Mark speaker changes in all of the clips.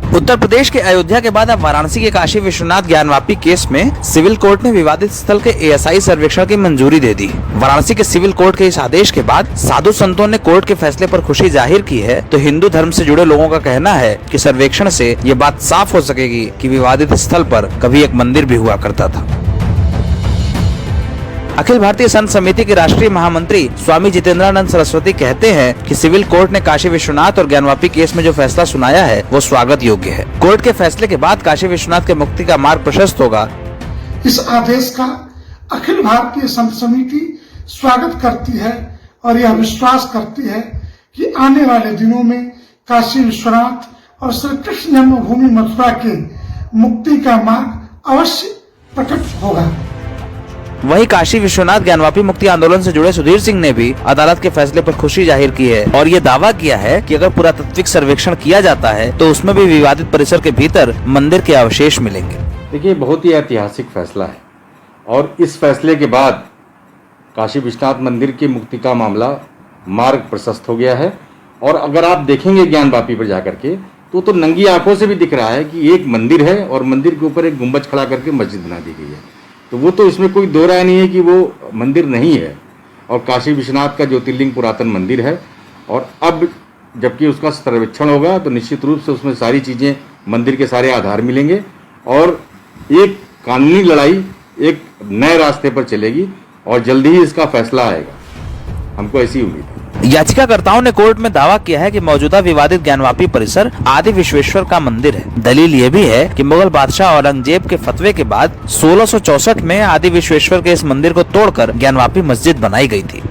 Speaker 1: उत्तर प्रदेश के अयोध्या के बाद अब वाराणसी के काशी विश्वनाथ ज्ञानवापी केस में सिविल कोर्ट ने विवादित स्थल के एएसआई सर्वेक्षण की मंजूरी दे दी। वाराणसी के सिविल कोर्ट के इस आदेश के बाद साधु संतों ने कोर्ट के फैसले पर खुशी जाहिर की है, तो हिंदू धर्म से जुड़े लोगों का कहना है कि सर्वेक्षण से ये बात साफ हो सकेगी कि विवादित स्थल पर कभी एक मंदिर भी हुआ करता था। अखिल भारतीय संत समिति के राष्ट्रीय महामंत्री स्वामी जितेंद्रानंद सरस्वती कहते हैं कि सिविल कोर्ट ने काशी विश्वनाथ और ज्ञानवापी केस में जो फैसला सुनाया है वो स्वागत योग्य है। कोर्ट के फैसले के बाद काशी विश्वनाथ के मुक्ति का मार्ग प्रशस्त होगा।
Speaker 2: इस आदेश का अखिल भारतीय संत समिति स्वागत करती है और यह विश्वास करती है कि आने वाले दिनों में काशी विश्वनाथ और श्री कृष्ण जन्मभूमि मथुरा के मुक्ति का मार्ग अवश्य प्रकट होगा।
Speaker 1: वहीं काशी विश्वनाथ ज्ञानवापी मुक्ति आंदोलन से जुड़े सुधीर सिंह ने भी अदालत के फैसले पर खुशी जाहिर की है और ये दावा किया है कि अगर पुरातात्विक सर्वेक्षण किया जाता है तो उसमें भी विवादित परिसर के भीतर मंदिर के अवशेष मिलेंगे।
Speaker 3: देखिए, बहुत ही ऐतिहासिक फैसला है और इस फैसले के बाद काशी विश्वनाथ मंदिर की मुक्ति का मामला मार्ग प्रशस्त हो गया है। और अगर आप देखेंगे ज्ञानवापी पर जाकर के तो नंगी आंखों से भी दिख रहा है कि एक मंदिर है और मंदिर के ऊपर एक गुंबज खड़ा करके मस्जिद बना दी गई है। तो वो तो इसमें कोई दो राय नहीं है कि वो मंदिर नहीं है। और काशी विश्वनाथ का ज्योतिर्लिंग पुरातन मंदिर है और अब जबकि उसका सर्वेक्षण होगा तो निश्चित रूप से उसमें सारी चीज़ें, मंदिर के सारे आधार मिलेंगे और एक कानूनी लड़ाई एक नए रास्ते पर चलेगी और जल्दी ही इसका फैसला आएगा, हमको ऐसी उम्मीद है।
Speaker 1: याचिकाकर्ताओं ने कोर्ट में दावा किया है कि मौजूदा विवादित ज्ञानवापी परिसर आदि विश्वेश्वर का मंदिर है। दलील ये भी है कि मुगल बादशाह औरंगजेब के फतवे के बाद 1664 में आदि विश्वेश्वर के इस मंदिर को तोड़कर ज्ञानवापी मस्जिद बनाई गई थी।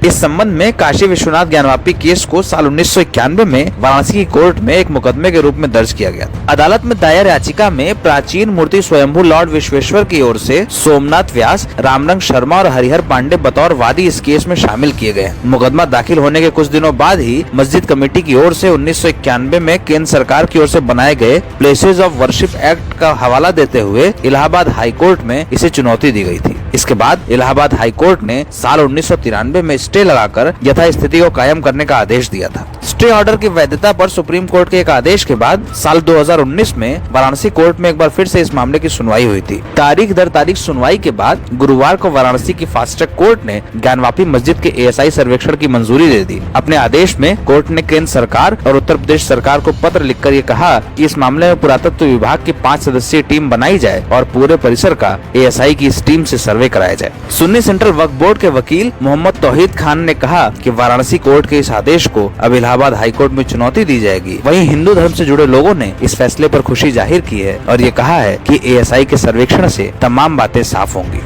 Speaker 1: इस संबंध में काशी विश्वनाथ ज्ञानवापी केस को साल 1991 में वाराणसी की कोर्ट में एक मुकदमे के रूप में दर्ज किया गया। अदालत में दायर याचिका में प्राचीन मूर्ति स्वयंभू लॉर्ड विश्वेश्वर की ओर से सोमनाथ व्यास, रामरंग शर्मा और हरिहर पांडे बतौर वादी इस केस में शामिल किए गए। मुकदमा दाखिल होने के कुछ दिनों बाद ही मस्जिद कमेटी की ओर से 1991 में केंद्र सरकार की ओर से बनाए गए प्लेसेस ऑफ वर्शिप एक्ट का हवाला देते हुए इलाहाबाद हाई कोर्ट में इसे चुनौती दी गई थी। इसके बाद इलाहाबाद हाई कोर्ट ने साल 1993 में स्टे लगाकर यथास्थिति को कायम करने का आदेश दिया था। स्टे ऑर्डर की वैधता पर सुप्रीम कोर्ट के एक आदेश के बाद साल 2019 में वाराणसी कोर्ट में एक बार फिर से इस मामले की सुनवाई हुई थी। तारीख दर तारीख सुनवाई के बाद गुरुवार को वाराणसी की फास्ट ट्रैक कोर्ट ने ज्ञानवापी मस्जिद के एएसआई सर्वेक्षण की मंजूरी दे दी। अपने आदेश में कोर्ट ने केंद्र सरकार और उत्तर प्रदेश सरकार को पत्र लिखकर ये कहा कि इस मामले में पुरातत्व विभाग की 5 सदस्यीय टीम बनाई जाए और पूरे परिसर का एएसआई की इस टीम से सर्वे कराया जाए। सुन्नी सेंट्रल वक्फ बोर्ड के वकील मोहम्मद तौहीद खान ने कहा कि वाराणसी कोर्ट के इस आदेश को अब इलाहाबाद हाई कोर्ट में चुनौती दी जाएगी। वहीं हिंदू धर्म से जुड़े लोगों ने इस फैसले पर खुशी जाहिर की है और ये कहा है कि एएसआई के सर्वेक्षण से तमाम बातें साफ होंगी।